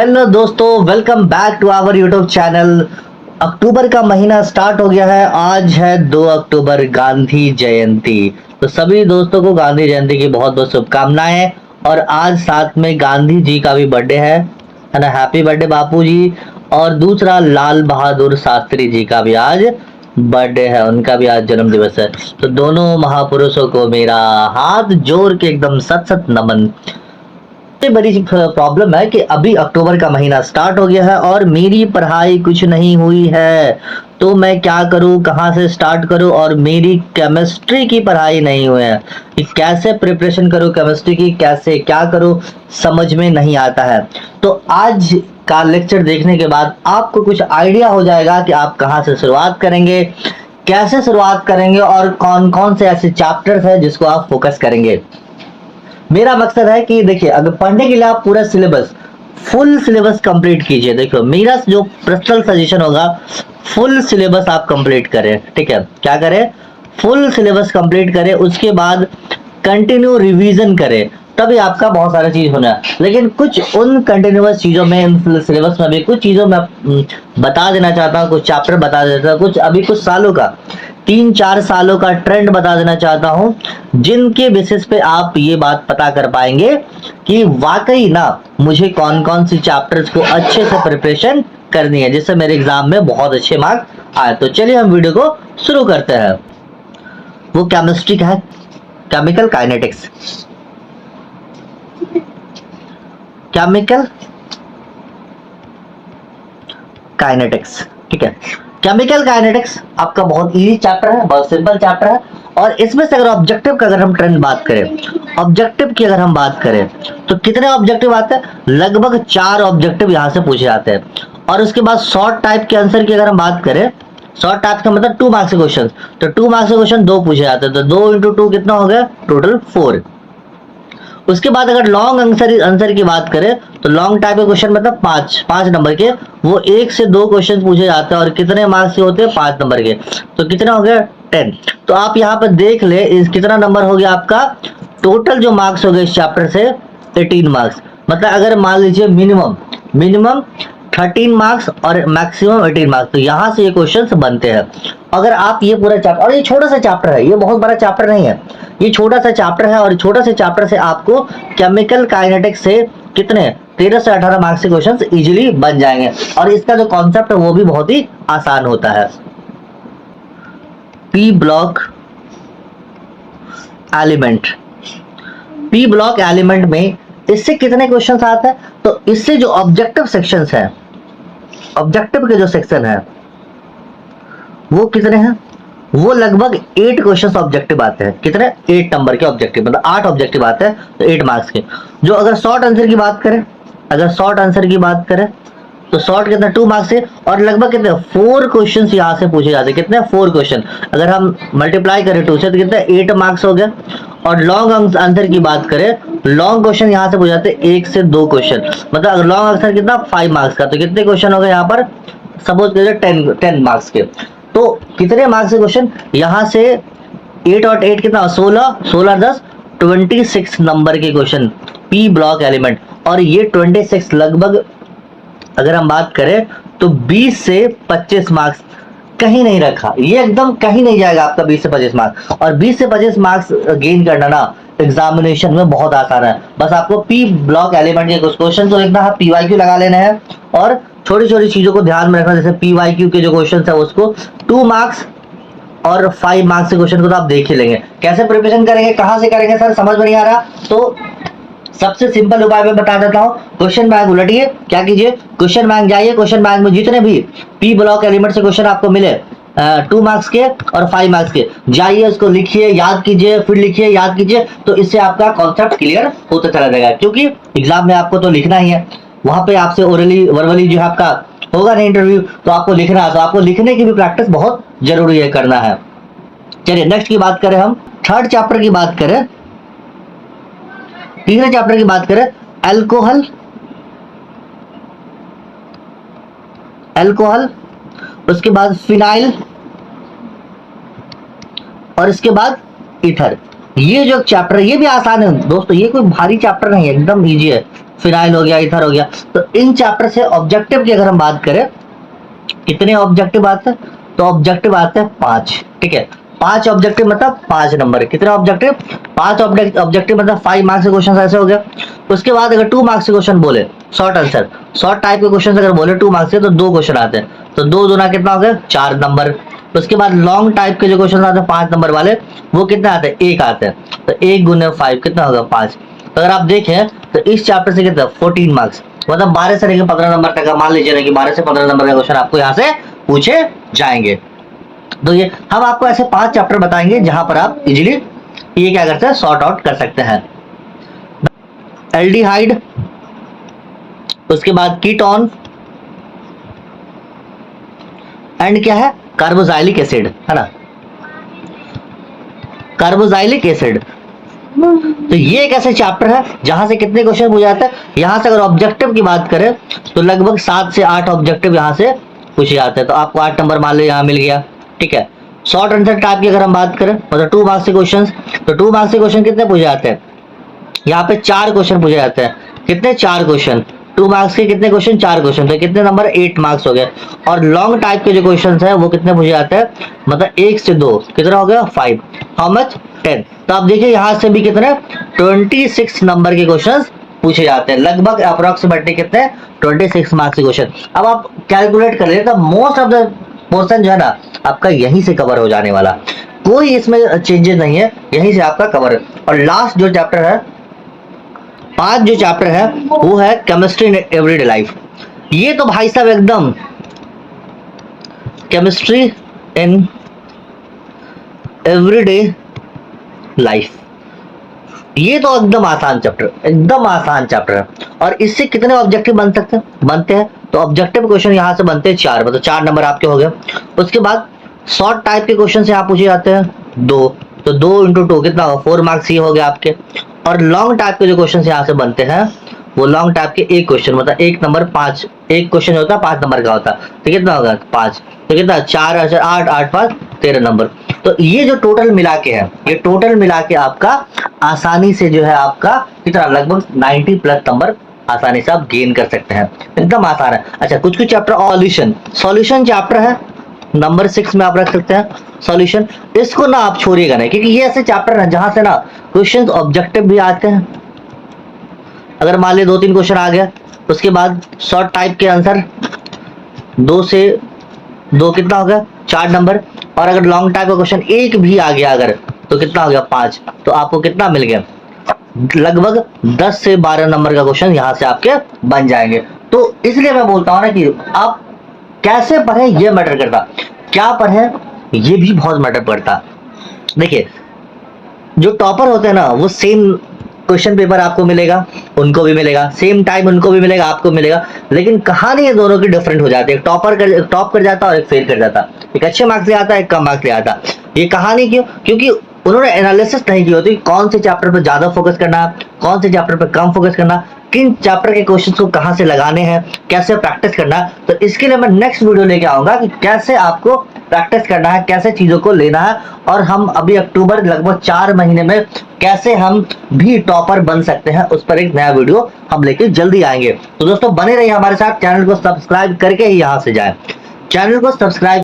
Hello दोस्तों, welcome back to our YouTube channel. अक्टूबर का महीना स्टार्ट हो गया है। आज है 2 अक्टूबर, गांधी जयंती। तो सभी दोस्तों को गांधी जयंती की बहुत बहुत शुभकामनाएं। और आज साथ में गांधी जी का भी बर्थडे है ना। हैप्पी बर्थडे बापू जी। और दूसरा लाल बहादुर शास्त्री जी का भी आज बर्थडे है, उनका भी आज जन्म दिवस है। तो दोनों महापुरुषों को मेरा हाथ जोड़ के एकदम सत सत नमन। सबसे बड़ी प्रॉब्लम है कि अभी अक्टूबर का महीना स्टार्ट हो गया है और मेरी पढ़ाई कुछ नहीं हुई है। तो मैं क्या करूं, कहां से स्टार्ट करूं। और मेरी केमिस्ट्री की पढ़ाई नहीं हुई है कि कैसे प्रिपरेशन करूं केमिस्ट्री की, कैसे क्या करूं, समझ में नहीं आता है। तो आज का लेक्चर देखने के बाद आपको कुछ आइडिया हो जाएगा कि आप कहां से शुरुआत करेंगे, कैसे शुरुआत करेंगे और कौन कौन से ऐसे चैप्टर्स हैं जिसको आप फोकस करेंगे। मेरा मकसद है कि देखिए, अगर पढ़ने के लिए आप पूरा सिलेबस, फुल सिलेबस कंप्लीट कीजिए। देखो, मेरा जो पर्सनल सजेशन होगा, फुल सिलेबस आप कंप्लीट करें। ठीक है, क्या करें, फुल सिलेबस कंप्लीट करें। उसके बाद कंटिन्यू रिवीजन करें, तभी आपका बहुत सारा चीज होना है। लेकिन कुछ उन कंटिन्यूअस चीजों में, सिलेबस में भी कुछ चीजों में बता देना चाहता हूँ, कुछ चैप्टर बता देता हूँ, कुछ अभी कुछ सालों का, 3-4 सालों का ट्रेंड बता देना चाहता हूं, जिनके बेसिस पे आप ये बात पता कर पाएंगे कि वाकई ना मुझे कौन कौन सी चैप्टर्स को अच्छे से प्रिपरेशन करनी है, जिससे मेरे एग्जाम में बहुत अच्छे मार्क्स आए। तो चलिए हम वीडियो को शुरू करते हैं। वो केमिस्ट्री का है, केमिकल काइनेटिक्स। केमिकल काइनेटिक्स, ठीक है। केमिकल काइनेटिक्स आपका बहुत इजी चैप्टर है, बहुत सिंपल चैप्टर है। और इसमें से अगर ऑब्जेक्टिव का, अगर हम ट्रेंड बात करें, ऑब्जेक्टिव की अगर हम बात करें, तो कितने ऑब्जेक्टिव आते हैं, लगभग 4 ऑब्जेक्टिव यहाँ से पूछे जाते हैं। और उसके बाद शॉर्ट टाइप के आंसर की अगर हम बात करें, शॉर्ट टाइप का मतलब 2 मार्क्स के क्वेश्चन, तो 2 मार्क्स के क्वेश्चन 2 पूछे जाते हैं। तो 2 × 2 कितना हो गया, टोटल 4। उसके बाद अगर लॉन्ग आंसर की बात करें, तो लॉन्ग टाइप के क्वेश्चन मतलब 5 नंबर के, वो 1 से 2 क्वेश्चन पूछे जाते हैं। और कितने मार्क्स के होते हैं, 5 नंबर के। तो कितना हो गया, 10। तो आप यहाँ पर देख ले, इस कितना नंबर हो गया आपका, टोटल जो मार्क्स हो गए इस चैप्टर से 18 मार्क्स। मतलब अगर मान लीजिए मिनिमम 13 मार्क्स और मैक्सिमम 18 मार्क्स, तो यहाँ से ये क्वेश्चंस बनते हैं। अगर आप ये पूरा चैप्टर, और ये छोटा सा चैप्टर है, ये बहुत बड़ा चैप्टर नहीं है, ये छोटा सा चैप्टर है। और छोटा सा चैप्टर से आपको केमिकल काइनेटिक्स से कितने 13 से 18 मार्क्स के क्वेश्चंस इजीली बन जाएंगे। और इसका जो कॉन्सेप्ट है वो भी बहुत ही आसान होता है। P block element, P block element में इससे कितने क्वेश्चंस आते हैं, तो इससे जो ऑब्जेक्टिव सेक्शंस है, ऑब्जेक्टिव के जो सेक्शन है वो कितने हैं, वो लगभग 8 क्वेश्चंस ऑब्जेक्टिव आते हैं। कितने, 8 नंबर के ऑब्जेक्टिव, मतलब 8 ऑब्जेक्टिव आते हैं, तो 8 मार्क्स के। जो अगर शॉर्ट आंसर की बात करें, अगर शॉर्ट आंसर की बात करें, तो शॉर्ट कितना, 2 मार्क्स से। और लगभग कितने, 4 क्वेश्चंस यहाँ से पूछे जाते हैं। कितने, 4 क्वेश्चन। अगर हम मल्टीप्लाई करें 2 से, तो कितने, 8 मार्क्स हो गए। और लॉन्ग आंसर की बात करें, लॉन्ग क्वेश्चन यहाँ से पूछे जाते हैं 1 से 2 क्वेश्चन। मतलब अगर लॉन्ग आंसर कितना, 5 मार्क्स का, तो कितने क्वेश्चन हो गए यहाँ पर, सपोज करिए 10 मार्क्स के। तो कितने मार्क्स के क्वेश्चन यहाँ से, 8 और 8 कितना, 16 10 26 नंबर के क्वेश्चन, पी ब्लॉक एलिमेंट। और ये 26 लगभग अगर हम बात करें तो 20 से 25 मार्क्स कहीं नहीं रखा, ये एकदम कहीं नहीं जाएगा आपका 20 से 25 मार्क्स। और 20 से 25 मार्क्स गेन करना ना एग्जामिनेशन में बहुत आसान है। बस आपको पी ब्लॉक एलिमेंट के कुछ क्वेश्चन तो लिखना है, PYQ लगा लेना है। और छोटी छोटी चीजों को ध्यान में रखना, जैसे PYQ के जो क्वेश्चन है उसको 2 मार्क्स और 5 मार्क्स के क्वेश्चन को तो आप देख ही लेंगे। कैसे प्रिपरेशन करेंगे, कहां से करेंगे सर, समझ में नहीं आ रहा, तो सबसे सिंपल उपाय मैं बता देता हूँ। क्वेश्चन बैंक उलटिए, क्या कीजिए, क्वेश्चन बैंक जाइए, क्वेश्चन बैंक में जितने भी पी ब्लॉक एलिमेंट से क्वेश्चन आपको मिले 2 मार्क्स के और 5 मार्क्स के, जाइए उसको लिखिए, याद कीजिए, फिर लिखिए, याद कीजिए। तो इससे आपका कॉन्सेप्ट क्लियर होता चला जाएगा, क्योंकि एग्जाम में आपको तो लिखना ही है। वहां पे आपसे ओरली वर्बली जो है आपका होगा ना इंटरव्यू, तो आपको लिखना है। तो आपको लिखने की भी प्रैक्टिस बहुत जरूरी है, करना है। चलिए नेक्स्ट की बात करें, हम थर्ड चैप्टर की बात करें, तीसरे चैप्टर की बात करें, अल्कोहल, उसके बाद फिनाइल, और इसके बाद ईथर। ये जो चैप्टर, ये भी आसान है दोस्तों, ये कोई भारी चैप्टर नहीं है, एकदम इजी है। फिनाइल हो गया, ईथर हो गया। तो इन चैप्टर से ऑब्जेक्टिव की अगर हम बात करें, कितने ऑब्जेक्टिव आते हैं, तो ऑब्जेक्टिव आते हैं 5, ठीक है। 5 ऑब्जेक्टिव मतलब 5 नंबर। कितने ऑब्जेक्टिव, 5 ऑब्जेक्टिव मतलब 5 मार्क्स के क्वेश्चन ऐसे हो गया। उसके बाद अगर 2 मार्क्स के क्वेश्चन बोले, शॉर्ट आंसर, शॉर्ट टाइप के क्वेश्चन अगर बोले 2 मार्क्स के, तो 2 क्वेश्चन आते हैं, तो 2 दूना कितना हो गया, 4 नंबर। उसके बाद लॉन्ग टाइप के जो क्वेश्चन आते हैं 5 नंबर वाले, वो कितने आते हैं, 1 आते हैं, तो 1 गुने 5 कितना होगा, 5। तो अगर आप देखें तो इस चैप्टर से कितना 14 मार्क्स, मतलब 12 से लेकर 15 नंबर तक, मान लीजिए ना कि 12 से 15 नंबर का क्वेश्चन आपको यहाँ से पूछे जाएंगे। तो ये हम आपको ऐसे 5 चैप्टर बताएंगे जहां पर आप इजीली ये क्या करते हैं, सॉर्ट आउट कर सकते हैं। एल्डिहाइड, उसके बाद कीटोन, एंड क्या है, कार्बोक्सिलिक एसिड, है ना, कार्बोक्सिलिक एसिड। तो ये एक ऐसे चैप्टर है जहां से कितने क्वेश्चन पूछे जाते हैं। यहां से अगर ऑब्जेक्टिव की बात करें तो लगभग 7 से 8 ऑब्जेक्टिव यहां से पूछे जाते हैं, तो आपको 8 नंबर मान लो यहां मिल गया, ठीक है। शॉर्ट आंसर टाइप की अगर हम बात करें, मतलब 2 मार्क्स के क्वेश्चन, तो 2 मार्क्स के क्वेश्चन कितने पूछे जाते हैं, यहाँ पे 4 क्वेश्चन पूछे जाते हैं। कितने, 4 क्वेश्चन, 2 मार्क्स के कितने क्वेश्चन, 4 क्वेश्चन, तो कितने नंबर, 8 मार्क्स हो गए। और लॉन्ग टाइप के जो क्वेश्चन है वो कितने पूछे जाते हैं, मतलब 1 से 2 कितना हो गया, 5, हाउ मच, 10। तो आप देखिए यहाँ से भी कितने 26 नंबर के क्वेश्चन पूछे जाते हैं, लगभग अप्रोक्सीमेटली कितने 26 मार्क्स के क्वेश्चन। अब आप कैलकुलेट कर लेते, मोस्ट ऑफ द पोर्शन जो है ना आपका यहीं से कवर हो जाने वाला, कोई इसमें चेंजेस नहीं है, यहीं से आपका कवर है। और लास्ट जो चैप्टर है, 5 जो चैप्टर है वो है केमिस्ट्री इन एवरीडे लाइफ। ये तो भाई साहब एकदम केमिस्ट्री इन एवरीडे लाइफ, ये तो एकदम आसान चैप्टर, एकदम आसान चैप्टर है। और इससे कितने ऑब्जेक्टिव बन सकते हैं, बनते हैं, तो ऑब्जेक्टिव क्वेश्चन यहां से बनते हैं 4, मतलब 4 नंबर आपके हो गए। उसके बाद शॉर्ट टाइप के क्वेश्चन यहाँ पूछे जाते हैं 2, तो 2 इंटू 2 कितना होगा, 4 मार्क्स ये हो गया आपके। और लॉन्ग टाइप के जो क्वेश्चन यहाँ से बनते हैं वो लॉन्ग टाइप के 1 क्वेश्चन, मतलब 1 नंबर 5, एक क्वेश्चन होता है 5 नंबर का होता है, तो कितना होगा 5, तो कितना 4 8 8 5 13 नंबर। तो ये जो टोटल मिला के है, ये टोटल मिला के आपका आसानी से जो है आपका कितना, लगभग 90 प्लस नंबर आसानी से आप गेन कर सकते हैं, एकदम आसान है। अच्छा, कुछ कुछ चैप्टर, सॉल्यूशन, सॉल्यूशन चैप्टर है नंबर 6 में आप रख सकते हैं सॉल्यूशन। इसको ना आप छोड़िएगा नहीं, क्योंकि ये ऐसे चैप्टर है जहां से ना क्वेश्चंस ऑब्जेक्टिव भी आते हैं। अगर मान ली 2-3 क्वेश्चन आ गया, उसके बाद शॉर्ट टाइप के आंसर 2 से 2 कितना हो गया, 4 नंबर। और अगर लॉन्ग टाइप का क्वेश्चन एक भी आ गया अगर, तो कितना हो गया 5, तो आपको कितना मिल गया, लगभग 10 से 12 नंबर का क्वेश्चन यहाँ से आपके बन जाएंगे। तो इसलिए मैं बोलता हूँ ना कि आप कैसे पढ़े ये मैटर करता, क्या पढ़े ये भी बहुत मैटर करता। देखिए जो टॉपर होते हैं ना वो सेम क्वेश्चन पेपर आपको मिलेगा, उनको भी मिलेगा, सेम टाइम उनको भी मिलेगा, आपको मिलेगा, लेकिन कहानी ये दोनों की डिफरेंट हो जाती है। एक टॉप कर जाता है और एक फेल कर जाता, एक अच्छे मार्क्स ले आता है, एक कम मार्क्स ले आता। ये कहानी क्यों, क्योंकि उन्होंने एनालिसिस नहीं की होती कौन से चैप्टर पर ज्यादा फोकस करना, कौन से चैप्टर पर कम फोकस करना, किन चैप्टर के क्वेश्चंस को कहां से लगाने हैं, कैसे प्रैक्टिस करना। तो इसके लिए मैं नेक्स्ट वीडियो लेके आऊंगा कि कैसे आपको प्रैक्टिस करना है, कैसे चीजों को लेना है, और हम अभी अक्टूबर लगभग 4 महीने में कैसे हम भी टॉपर बन सकते हैं उस पर एक नया वीडियो हम लेके जल्दी आएंगे। तो दोस्तों बने रहिए हमारे साथ, चैनल को सब्सक्राइब करके ही यहां से जाए, चैनल को सब्सक्राइब